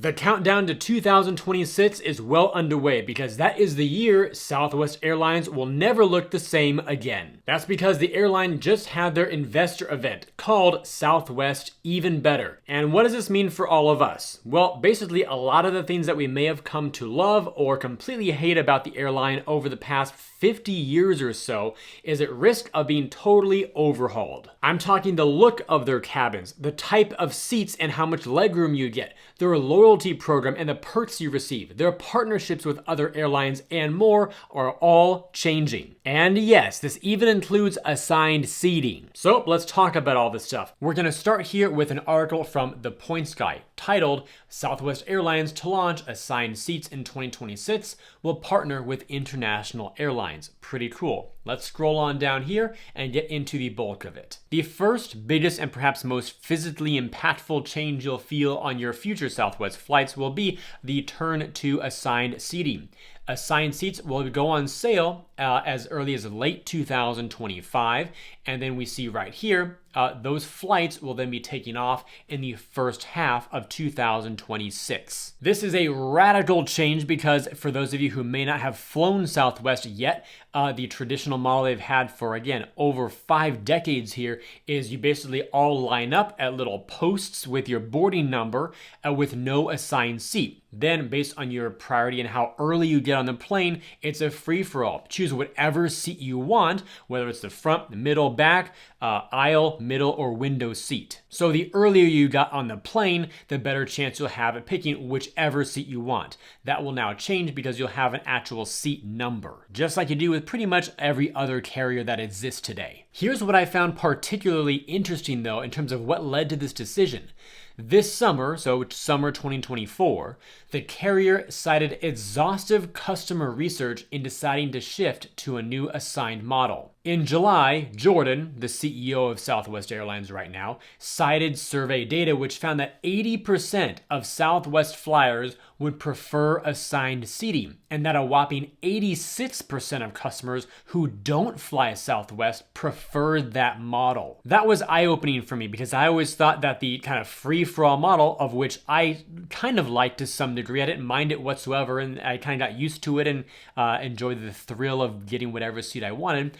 The countdown to 2026 is well underway because that is the year Southwest Airlines will never look the same again. That's because the airline just had their investor event called Southwest Even Better. And what does this mean for all of us? Well, basically a lot of the things that we may have come to love or completely hate about the airline over the past 50 years or so is at risk of being totally overhauled. I'm talking the look of their cabins, the type of seats and how much legroom you get, their loyalty program and the perks you receive, their partnerships with other airlines and more are all changing. And yes, this even includes assigned seating. So let's talk about all this stuff. We're gonna start here with an article from The Points Guy titled Southwest Airlines to launch assigned seats in 2026 will partner with international airlines. Pretty cool. Let's scroll on down here and get into the bulk of it. The first, biggest, and perhaps most physically impactful change you'll feel on your future Southwest flights will be the turn to assigned seating. Assigned seats will go on sale as early as late 2025, and then we see right here, those flights will then be taking off in the first half of 2026. This is a radical change because for those of you who may not have flown Southwest yet, the traditional model they've had for, again, over 5 decades here is you basically all line up at little posts with your boarding number with no assigned seat. Then based on your priority and how early you get on the plane, it's a free-for-all. Choose whatever seat you want, whether it's the front, the middle, back, aisle, middle, or window seat. So the earlier you got on the plane, the better chance you'll have at picking whichever seat you want. That will now change because you'll have an actual seat number, just like you do with pretty much every other carrier that exists today. Here's what I found particularly interesting though in terms of what led to this decision. This summer, so summer 2024, the carrier cited exhaustive customer research in deciding to shift to a new assigned model. In July, Jordan, the CEO of Southwest Airlines right now, cited survey data which found that 80% of Southwest flyers would prefer assigned seating, and that a whopping 86% of customers who don't fly Southwest preferred that model. That was eye-opening for me because I always thought that the kind of free-for-all model, of which I kind of liked to some degree, I didn't mind it whatsoever, and I kind of got used to it and enjoyed the thrill of getting whatever seat I wanted.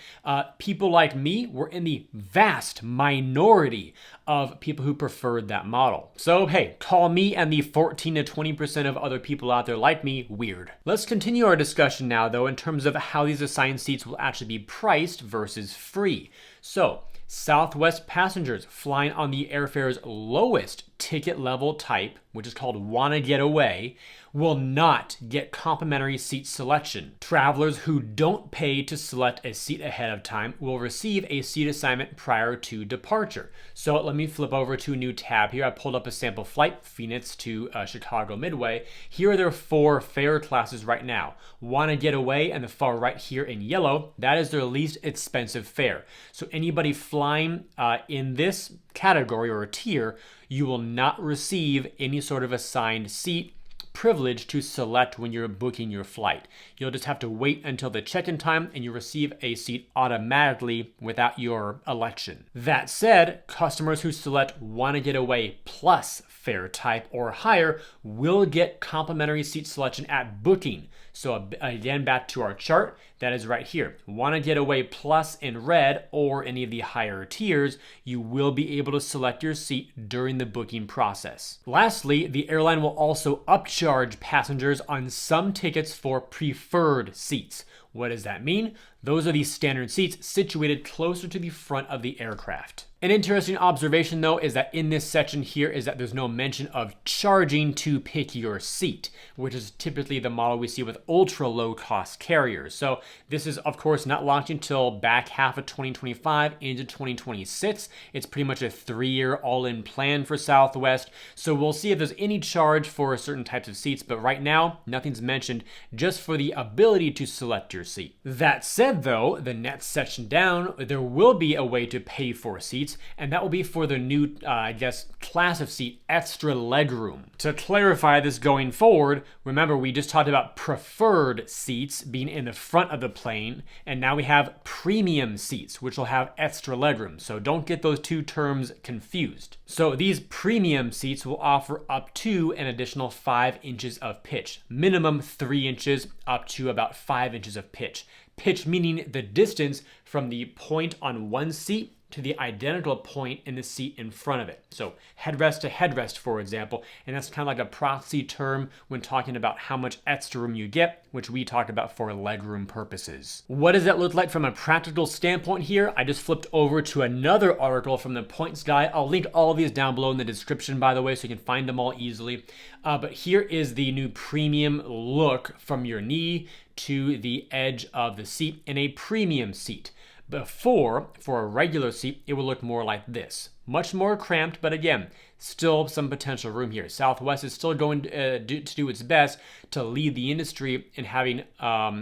People like me were in the vast minority of people who preferred that model. So hey, call me and the 14 to 20% of other people out there like me weird. Let's continue our discussion now though in terms of how these assigned seats will actually be priced versus free. So Southwest passengers flying on the airfare's lowest ticket level type, which is called Wanna Get Away, will not get complimentary seat selection. Travelers who don't pay to select a seat ahead of time will receive a seat assignment prior to departure. So let me flip over to a new tab here. I pulled up a sample flight, Phoenix to Chicago Midway. Here are their 4 fare classes right now. Wanna Get Away and the far right here in yellow, that is their least expensive fare. So anybody flying in this category or tier, you will not receive any sort of assigned seat privilege to select when you're booking your flight. You'll just have to wait until the check-in time and you receive a seat automatically without your election. That said, customers who select Wanna Get Away plus fare type or higher will get complimentary seat selection at booking. So again, back to our chart, that is right here. Wanna Get Away plus in red or any of the higher tiers, you will be able to select your seat during the booking process. Lastly, the airline will also upcharge passengers on some tickets for preferred seats. What does that mean? Those are the standard seats situated closer to the front of the aircraft. An interesting observation though is that in this section here is that there's no mention of charging to pick your seat, which is typically the model we see with ultra low cost carriers. So this is of course not launching until back half of 2025 into 2026. It's pretty much a 3-year all-in plan for Southwest. So we'll see if there's any charge for certain types of seats, but right now nothing's mentioned, just for the ability to select your seat. That said though, the next section down, there will be a way to pay for seats seats, and that will be for the new, I guess, class of seat, extra legroom. To clarify this going forward, remember we just talked about preferred seats being in the front of the plane, and now we have premium seats, which will have extra legroom. So don't get those two terms confused. So these premium seats will offer up to an additional 5 inches of pitch, minimum 3 inches up to about 5 inches of pitch. Pitch meaning the distance from the point on one seat to the identical point in the seat in front of it. So headrest to headrest, for example, and that's kind of like a proxy term when talking about how much extra room you get, which we talked about for legroom purposes. What does that look like from a practical standpoint here? I just flipped over to another article from the Points Guy. I'll link all of these down below in the description, by the way, so you can find them all easily. But here is the new premium look from your knee to the edge of the seat in a premium seat. Before, for a regular seat, it would look more like this. Much more cramped, but again, still some potential room here. Southwest is still going to do its best to lead the industry in having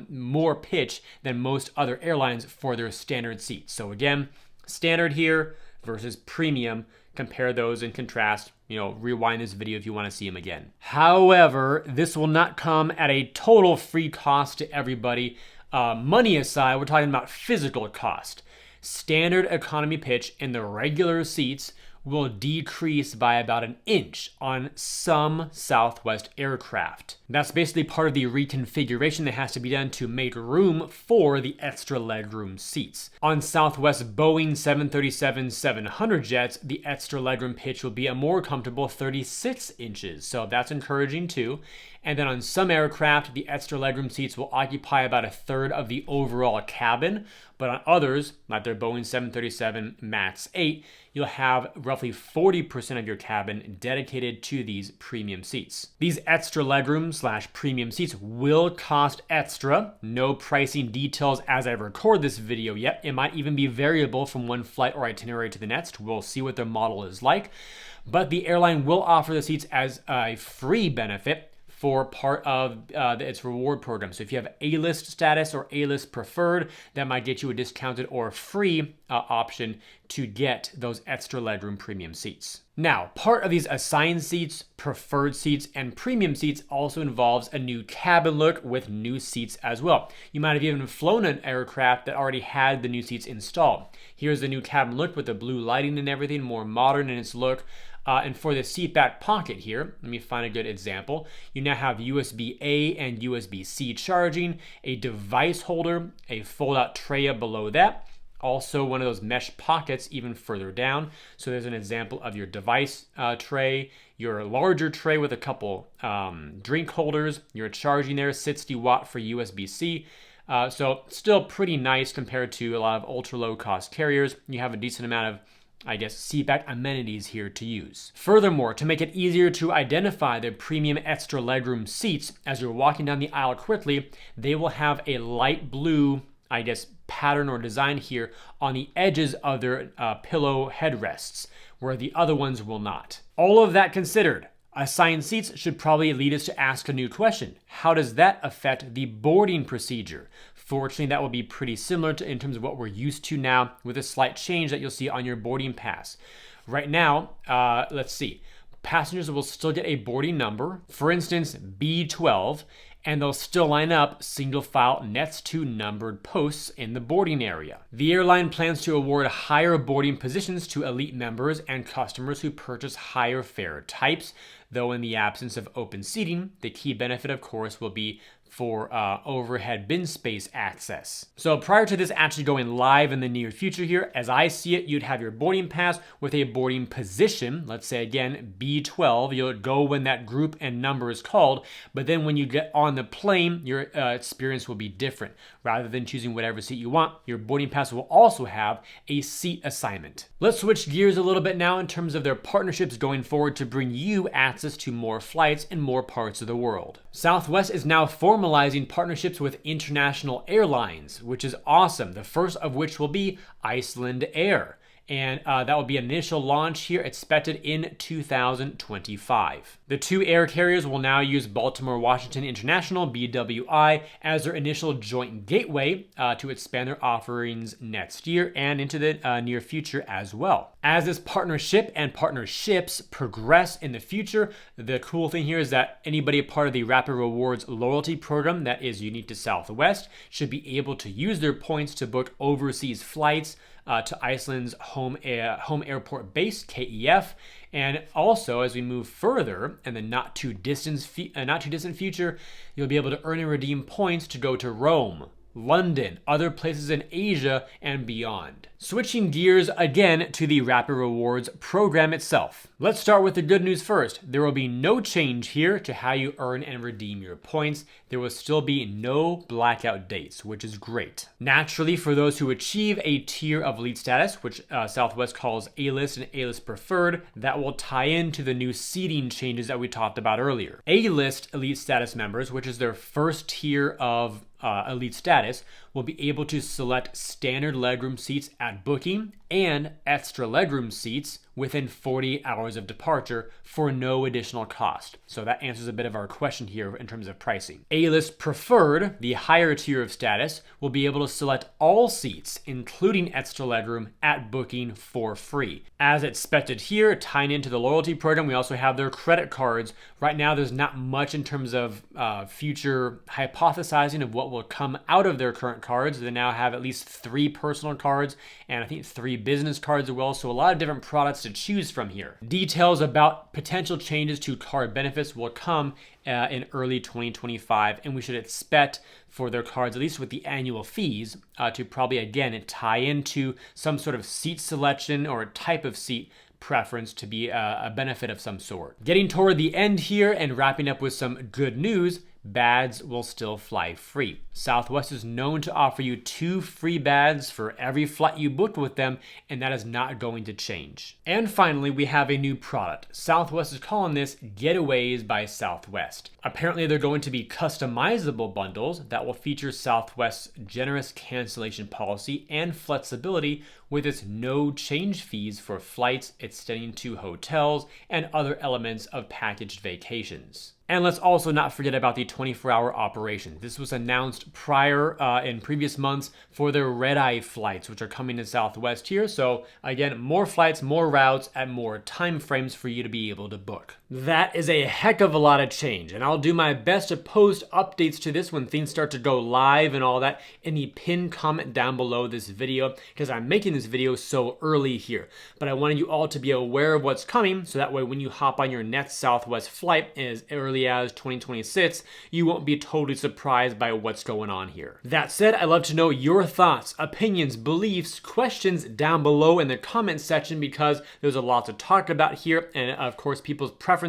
more pitch than most other airlines for their standard seats. So again, standard here versus premium. Compare those and contrast. Rewind this video if you want to see them again. However, this will not come at a total free cost to everybody. Money aside, we're talking about physical cost. Standard economy pitch in the regular seats will decrease by about 1 inch on some Southwest aircraft. That's basically part of the reconfiguration that has to be done to make room for the extra legroom seats. On Southwest Boeing 737-700 jets, the extra legroom pitch will be a more comfortable 36 inches, so that's encouraging too. And then on some aircraft, the extra legroom seats will occupy about 1/3 of the overall cabin, but on others, like their Boeing 737 MAX 8, you'll have roughly 40% of your cabin dedicated to these premium seats. These extra legroom/premium seats will cost extra. No pricing details as I record this video yet. It might even be variable from one flight or itinerary to the next. We'll see what their model is like. But the airline will offer the seats as a free benefit for part of its reward program. So if you have A-list status or A-list preferred, that might get you a discounted or free option to get those extra legroom premium seats. Now, part of these assigned seats, preferred seats, and premium seats also involves a new cabin look with new seats as well. You might have even flown an aircraft that already had the new seats installed. Here's the new cabin look with the blue lighting and everything, more modern in its look. And for the seat back pocket here, let me find a good example. You now have USB-A and USB-C charging, a device holder, a fold-out tray below that, also one of those mesh pockets even further down. So there's an example of your device tray, your larger tray with a couple drink holders, your charging there, 60 watt for USB-C. So still pretty nice compared to a lot of ultra low cost carriers. You have a decent amount of seatback amenities here to use. Furthermore, to make it easier to identify the premium extra legroom seats as you're walking down the aisle quickly, they will have a light blue, pattern or design here on the edges of their pillow headrests, where the other ones will not. All of that considered, assigned seats should probably lead us to ask a new question. How does that affect the boarding procedure? Fortunately, that will be pretty similar in terms of what we're used to now, with a slight change that you'll see on your boarding pass. Right now, let's see. Passengers will still get a boarding number, for instance, B12, and they'll still line up single file next to numbered posts in the boarding area. The airline plans to award higher boarding positions to elite members and customers who purchase higher fare types, though in the absence of open seating, the key benefit, of course, will be for overhead bin space access. So prior to this actually going live in the near future here, as I see it, you'd have your boarding pass with a boarding position. Let's say again, B12, you'll go when that group and number is called, but then when you get on the plane, your experience will be different. Rather than choosing whatever seat you want, your boarding pass will also have a seat assignment. Let's switch gears a little bit now in terms of their partnerships going forward to bring you access to more flights in more parts of the world. Southwest is now formalizing partnerships with international airlines, which is awesome. The first of which will be Iceland Air. and that will be an initial launch here expected in 2025. The two air carriers will now use Baltimore-Washington International, BWI, as their initial joint gateway to expand their offerings next year and into the near future as well. As this partnership and partnerships progress in the future, the cool thing here is that anybody a part of the Rapid Rewards loyalty program that is unique to Southwest should be able to use their points to book overseas flights to Iceland's home airport base, KEF. And also, as we move further in the not too distant future, you'll be able to earn and redeem points to go to Rome, London, other places in Asia, and beyond. Switching gears again to the Rapid Rewards program itself. Let's start with the good news first. There will be no change here to how you earn and redeem your points. There will still be no blackout dates, which is great. Naturally, for those who achieve a tier of elite status, which Southwest calls A-List and A-List Preferred, that will tie into the new seating changes that we talked about earlier. A-List elite status members, which is their first tier of elite status, will be able to select standard legroom seats at booking and extra legroom seats within 48 hours of departure for no additional cost. So that answers a bit of our question here in terms of pricing. A-List Preferred, the higher tier of status, will be able to select all seats, including extra legroom, at booking for free. As expected here, tying into the loyalty program, we also have their credit cards. Right now, there's not much in terms of future hypothesizing of what will come out of their current cards. They now have at least 3 personal cards and I think 3 business cards as well. So a lot of different products to choose from here. Details about potential changes to card benefits will come in early 2025, and we should expect for their cards, at least with the annual fees, to probably again tie into some sort of seat selection or a type of seat preference to be a benefit of some sort. Getting toward the end here and wrapping up with some good news, bags will still fly free. Southwest is known to offer you 2 free bags for every flight you booked with them, and that is not going to change. And finally, we have a new product. Southwest is calling this Getaways by Southwest. Apparently, they're going to be customizable bundles that will feature Southwest's generous cancellation policy and flexibility with its no change fees for flights extending to hotels and other elements of packaged vacations. And let's also not forget about the 24-hour operation. This was announced prior in previous months for their Redeye flights, which are coming to Southwest here. So again, more flights, more routes, and more time frames for you to be able to book. That is a heck of a lot of change, and I'll do my best to post updates to this when things start to go live and all that in the pinned comment down below this video, because I'm making this video so early here. But I wanted you all to be aware of what's coming, so that way when you hop on your next Southwest flight as early as 2026, you won't be totally surprised by what's going on here. That said, I'd love to know your thoughts, opinions, beliefs, questions down below in the comment section, because there's a lot to talk about here, and of course people's preferences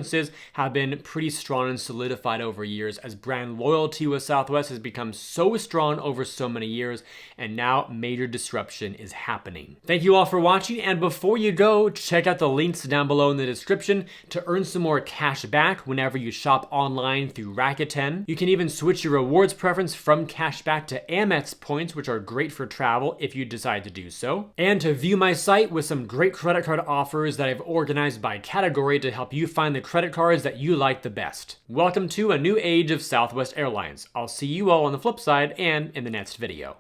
have been pretty strong and solidified over years as brand loyalty with Southwest has become so strong over so many years, and now major disruption is happening. Thank you all for watching, and before you go, check out the links down below in the description to earn some more cash back whenever you shop online through Rakuten. You can even switch your rewards preference from cashback to Amex points, which are great for travel if you decide to do so. And to view my site with some great credit card offers that I've organized by category to help you find the credit cards that you like the best. Welcome to a new age of Southwest Airlines. I'll see you all on the flip side and in the next video.